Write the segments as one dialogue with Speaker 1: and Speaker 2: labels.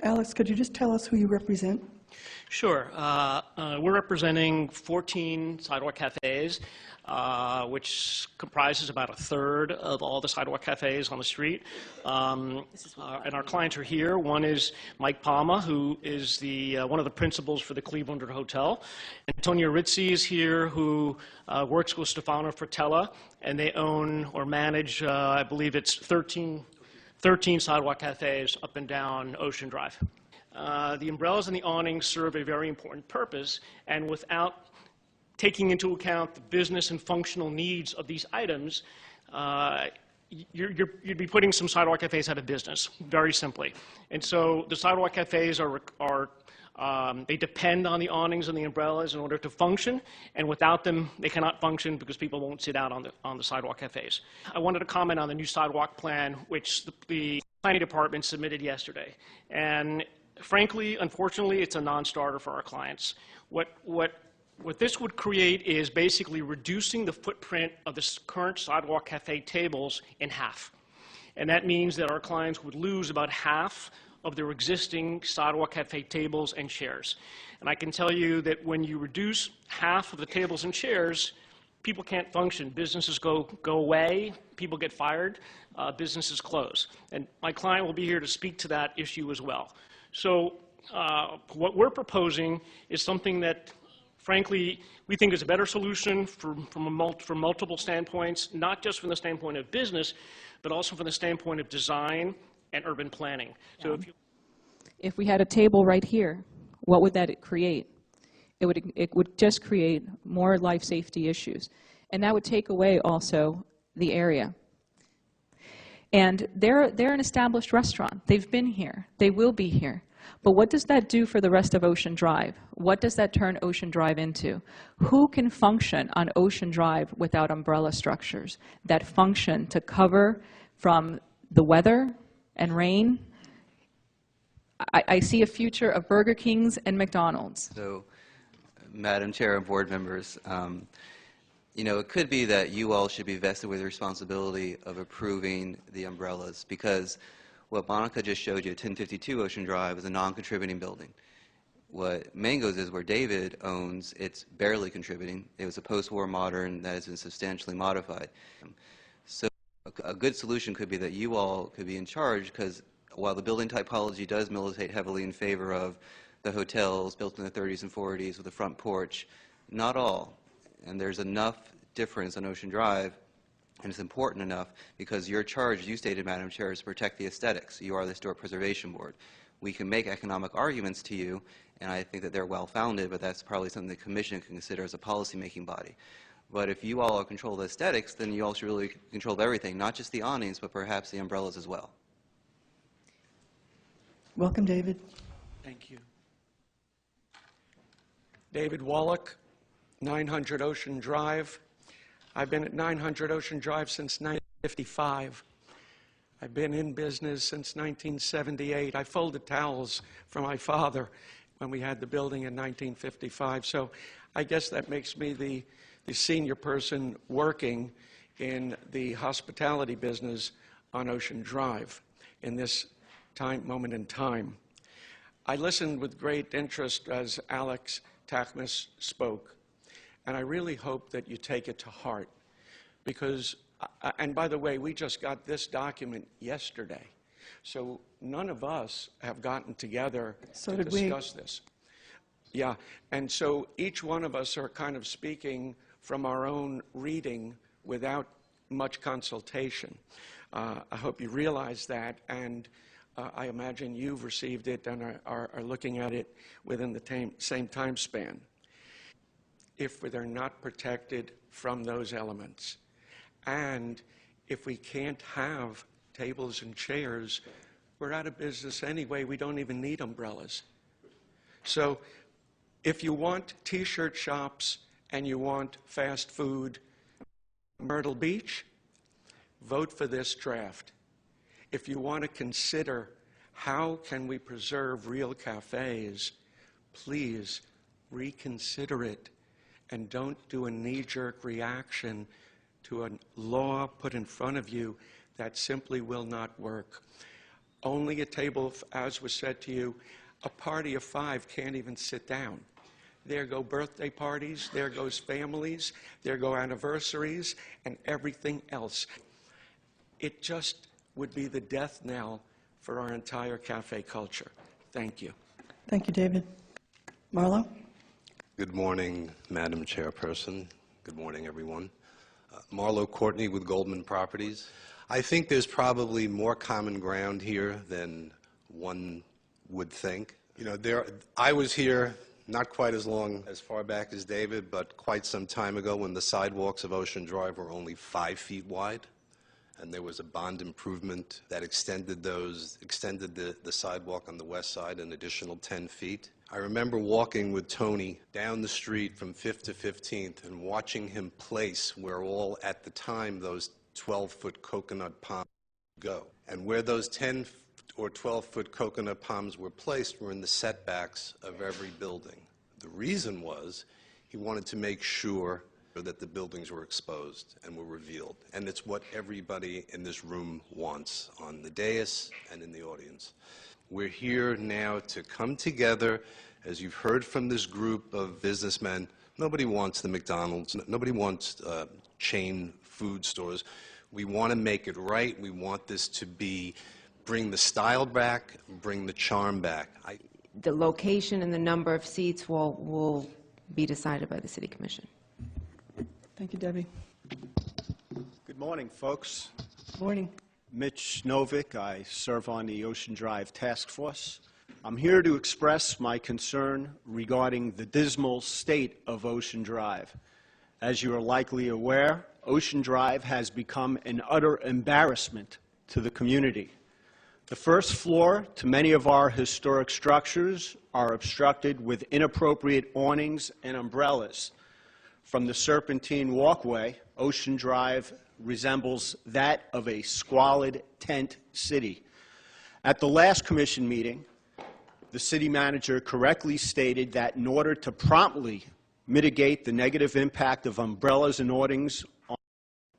Speaker 1: Alex, could you just tell us who you represent?
Speaker 2: Sure. We're representing 14 sidewalk cafes, which comprises about a third of all the sidewalk cafes on the street. And our clients are here. One is Mike Palma, who is one of the principals for the Cleveland Hotel. Antonio Rizzi is here, who works with Stefano Fratella, and they own or manage, I believe it's 13 sidewalk cafes up and down Ocean Drive. The umbrellas and the awnings serve a very important purpose, and without taking into account the business and functional needs of these items, you'd be putting some sidewalk cafes out of business, very simply. And so the sidewalk cafes they depend on the awnings and the umbrellas in order to function, and without them, they cannot function because people won't sit out on the sidewalk cafes. I wanted to comment on the new sidewalk plan, which the planning department submitted yesterday. And frankly, unfortunately, it's a non-starter for our clients. What this would create is basically reducing the footprint of the current sidewalk cafe tables in half. And that means that our clients would lose about half of their existing sidewalk cafe tables and chairs. And I can tell you that when you reduce half of the tables and chairs, people can't function. Businesses go away, people get fired, businesses close. And my client will be here to speak to that issue as well. So what we're proposing is something that, frankly, we think is a better solution from multiple standpoints, not just from the standpoint of business, but also from the standpoint of design and urban planning. So
Speaker 3: if we had a table right here, what would that create? It would just create more life safety issues. And that would take away also the area. And they're an established restaurant. They've been here. They will be here. But what does that do for the rest of Ocean Drive? What does that turn Ocean Drive into? Who can function on Ocean Drive without umbrella structures that function to cover from the weather and rain? I see a future of Burger Kings and McDonald's.
Speaker 4: So, Madam Chair and board members, you know, it could be that you all should be vested with the responsibility of approving the umbrellas, because what Monica just showed you, 1052 Ocean Drive, is a non-contributing building. What Mango's is, where David owns, it's barely contributing. It was a post-war modern that has been substantially modified. So a good solution could be that you all could be in charge, because while the building typology does militate heavily in favor of the hotels built in the 30s and 40s with a front porch, not all. And there's enough difference on Ocean Drive, and it's important enough, because your charge, as you stated, Madam Chair, is to protect the aesthetics. You are the Historic Preservation Board. We can make economic arguments to you, and I think that they're well-founded, but that's probably something the Commission can consider as a policy-making body. But if you all control the aesthetics, then you all should really control everything, not just the awnings, but perhaps the umbrellas as well.
Speaker 1: Welcome, David.
Speaker 5: Thank you. David Wallach, 900 Ocean Drive. I've been at 900 Ocean Drive since 1955. I've been in business since 1978. I folded towels for my father when we had the building in 1955. So I guess that makes me the senior person working in the hospitality business on Ocean Drive in this moment in time. I listened with great interest as Alex Tachmas spoke, and I really hope that you take it to heart, because, and by the way, we just got this document yesterday, so none of us have gotten together to discuss this. Yeah, and so each one of us are kind of speaking from our own reading without much consultation. I hope you realize that, and I imagine you've received it and are looking at it within the same time span. If they're not protected from those elements, and if we can't have tables and chairs, we're out of business anyway. We don't even need umbrellas. So if you want T-shirt shops and you want fast food, Myrtle Beach, vote for this draft. If you want to consider how can we preserve real cafes, please reconsider it, and don't do a knee-jerk reaction to a law put in front of you that simply will not work. only a table, as was said to you, a party of 5 can't even sit down. There go birthday parties, there goes families, there go anniversaries, and everything else. It just would be the death knell for our entire cafe culture. Thank you.
Speaker 1: Thank you, David. Marlo?
Speaker 6: Good morning, Madam Chairperson. Good morning, everyone. Marlo Courtney with Goldman Properties. I think there's probably more common ground here than one would think. You know, I was here not quite as far back as David, but quite some time ago when the sidewalks of Ocean Drive were only 5 feet wide, and there was a bond improvement that extended the sidewalk on the west side an additional 10 feet. I remember walking with Tony down the street from 5th to 15th and watching him place where all, at the time, those 12-foot coconut palms go. And where those 10 or 12-foot coconut palms were placed were in the setbacks of every building. The reason was he wanted to make sure that the buildings were exposed and were revealed. And it's what everybody in this room wants, on the dais and in the audience. We're here now to come together, as you've heard from this group of businessmen. Nobody wants the McDonald's. Nobody wants chain food stores. We want to make it right. We want this to bring the style back, bring the charm back.
Speaker 7: The location and the number of seats will be decided by the City Commission.
Speaker 1: Thank you, Debbie.
Speaker 8: Good morning, folks.
Speaker 1: Morning.
Speaker 8: Mitch Novick. I serve on the Ocean Drive Task Force. I'm here to express my concern regarding the dismal state of Ocean Drive. As you are likely aware, Ocean Drive has become an utter embarrassment to the community. The first floor to many of our historic structures are obstructed with inappropriate awnings and umbrellas. From the Serpentine Walkway, Ocean Drive resembles that of a squalid tent city. At the last commission meeting, the city manager correctly stated that in order to promptly mitigate the negative impact of umbrellas and awnings on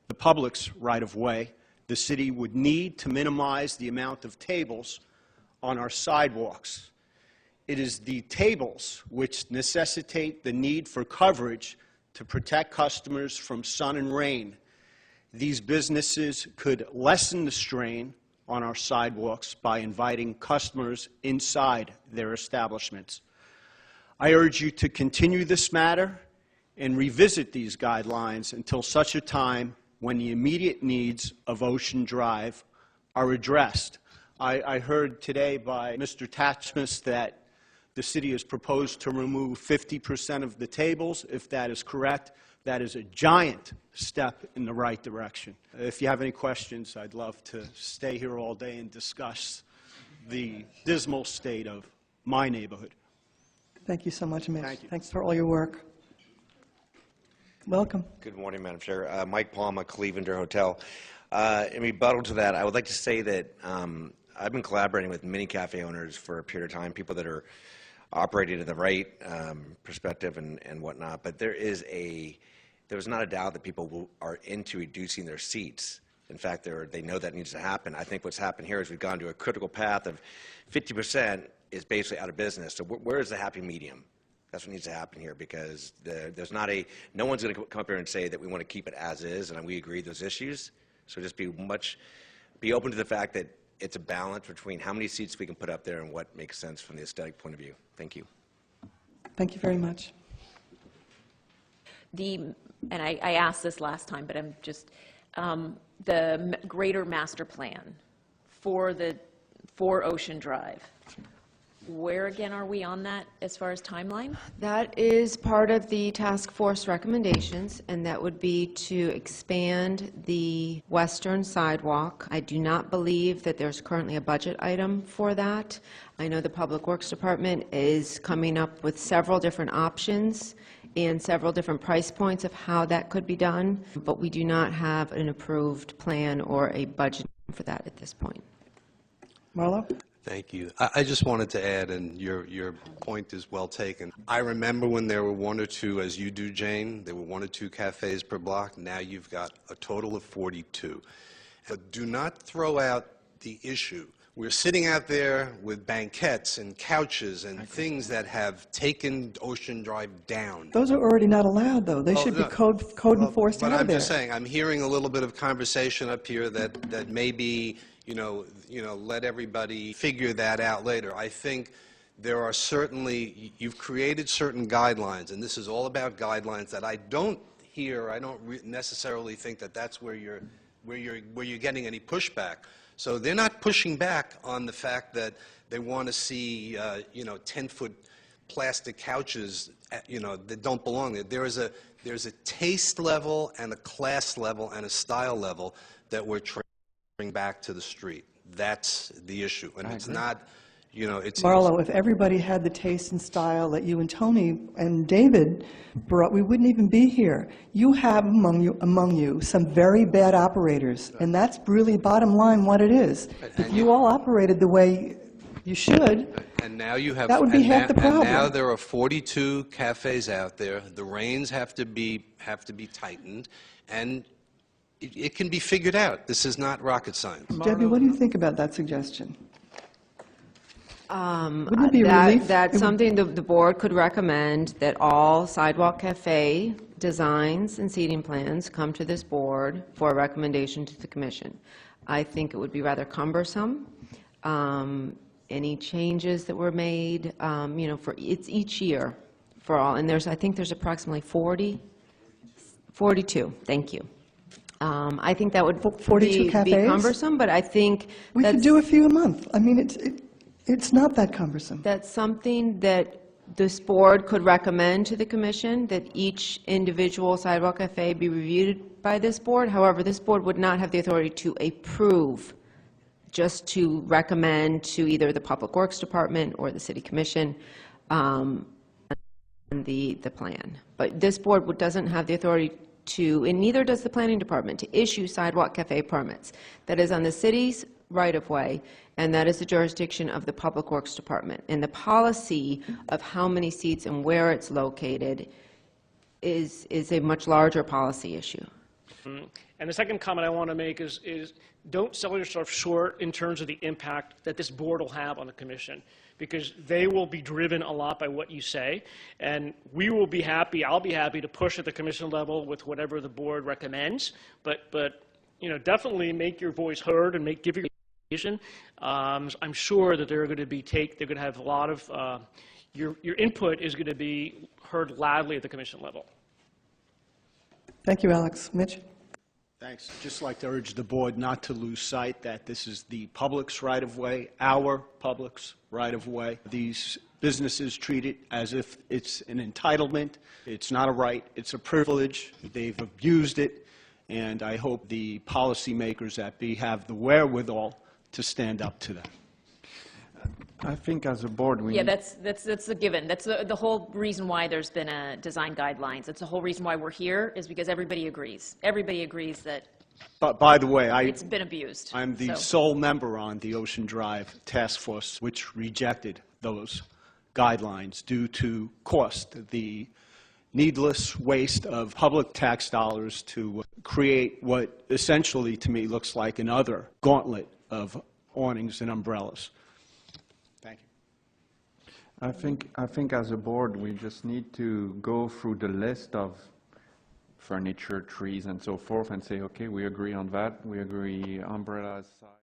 Speaker 8: the public's right-of-way, the city would need to minimize the amount of tables on our sidewalks. It is the tables which necessitate the need for coverage to protect customers from sun and rain. These businesses could lessen the strain on our sidewalks by inviting customers inside their establishments. I urge you to continue this matter and revisit these guidelines until such a time when the immediate needs of Ocean Drive are addressed. I heard today by Mr. Tatchmas that the city has proposed to remove 50% of the tables. If that is correct, that is a giant step in the right direction. If you have any questions, I'd love to stay here all day and discuss the dismal state of my neighborhood.
Speaker 1: Thank you so much, Mitch.
Speaker 8: Thank you.
Speaker 1: Thanks for all your work. Welcome.
Speaker 9: Good morning, Madam Chair. Mike Palma, Clevelander Hotel. In rebuttal to that, I would like to say that I've been collaborating with many cafe owners for a period of time, people that are operating in the right perspective and whatnot, but there's not a doubt that people are into reducing their seats. In fact, they know that needs to happen. I think what's happened here is we've gone to a critical path of 50% is basically out of business. So where is the happy medium? That's what needs to happen here, because no one's going to come up here and say that we want to keep it as is, and we agree those issues. So just be open to the fact that it's a balance between how many seats we can put up there and what makes sense from the aesthetic point of view. Thank you.
Speaker 1: Thank you very much.
Speaker 10: And I asked this last time, but I'm just, the greater master plan for Ocean Drive. Where again are we on that as far as timeline?
Speaker 7: That is part of the task force recommendations, and that would be to expand the western sidewalk. I do not believe that there's currently a budget item for that. I know the Public Works Department is coming up with several different options and several different price points of how that could be done, but we do not have an approved plan or a budget for that at this point.
Speaker 1: Marlo?
Speaker 6: Thank you. I just wanted to add, and your point is well taken. I remember when there were 1 or 2, as you do, Jane, there were 1 or 2 cafes per block. Now you've got a total of 42. But do not throw out the issue we're sitting out there with banquettes and couches and things that have taken Ocean Drive down.
Speaker 1: Those are already not allowed, though. They should be
Speaker 6: no.
Speaker 1: code enforced
Speaker 6: But
Speaker 1: out of
Speaker 6: I'm
Speaker 1: there.
Speaker 6: just saying, I'm hearing a little bit of conversation up here that maybe, let everybody figure that out later. I think there are certainly, you've created certain guidelines, and this is all about guidelines that I don't necessarily think that that's where you're getting any pushback. So they're not pushing back on the fact that they want to see, 10-foot plastic couches, that don't belong there. There's a taste level and a class level and a style level that we're trying to bring back to the street. That's the issue, and it's not,
Speaker 1: Marlo, if everybody had the taste and style that you and Tony and David brought, we wouldn't even be here. You have among you some very bad operators, and that's really bottom line what it is. If you all operated the way you should,
Speaker 6: And now you have,
Speaker 1: that would be half the
Speaker 6: and now
Speaker 1: problem.
Speaker 6: there are 42 cafes out there. The reins have to be tightened, and it can be figured out. This is not rocket science.
Speaker 1: Debbie, what do you think about that suggestion? Wouldn't it be a relief?
Speaker 7: That's something the board could recommend, that all sidewalk cafe designs and seating plans come to this board for a recommendation to the commission. I think it would be rather cumbersome. Any changes that were made, it's each year for all, and I think there's approximately 42, thank you. I think that would
Speaker 1: 42
Speaker 7: be
Speaker 1: cafes?
Speaker 7: cumbersome, but I think
Speaker 1: We could
Speaker 7: that's-
Speaker 1: do a few a month. I mean, it's not that cumbersome.
Speaker 7: That's something that this board could recommend to the commission, that each individual sidewalk cafe be reviewed by this board. However, this board would not have the authority to approve, just to recommend to either the Public Works Department or the City Commission the plan. But this board doesn't have the authority to, and neither does the Planning Department, to issue sidewalk cafe permits. That is on the city's right-of-way, and that is the jurisdiction of the Public Works Department. And the policy of how many seats and where it's located is a much larger policy issue.
Speaker 2: And the second comment I want to make is don't sell yourself short in terms of the impact that this board will have on the commission, because they will be driven a lot by what you say, and we will be happy, I'll be happy to push at the commission level with whatever the board recommends, but definitely make your voice heard and give your recommendation. I'm sure that they're going to have a lot of, your input is going to be heard loudly at the commission level.
Speaker 1: Thank you, Alex. Mitch?
Speaker 8: Thanks. I'd just like to urge the board not to lose sight that this is the public's right-of-way, our public's right-of-way. These businesses treat it as if it's an entitlement. It's not a right. It's a privilege. They've abused it, and I hope the policymakers at B have the wherewithal to stand up to that.
Speaker 11: I think as a board, we
Speaker 10: Yeah,
Speaker 11: need-
Speaker 10: that's a given. That's the whole reason why there's been a design guidelines. It's the whole reason why we're here, is because everybody agrees. Everybody agrees that
Speaker 8: But by the way,
Speaker 10: it's been abused.
Speaker 8: I'm the
Speaker 10: So-
Speaker 8: sole member on the Ocean Drive Task Force, which rejected those guidelines due to cost, the needless waste of public tax dollars to create what essentially, to me, looks like another gauntlet of awnings and umbrellas. Thank you.
Speaker 11: I think as a board, we just need to go through the list of furniture, trees, and so forth, and say, okay, we agree on that. We agree umbrellas.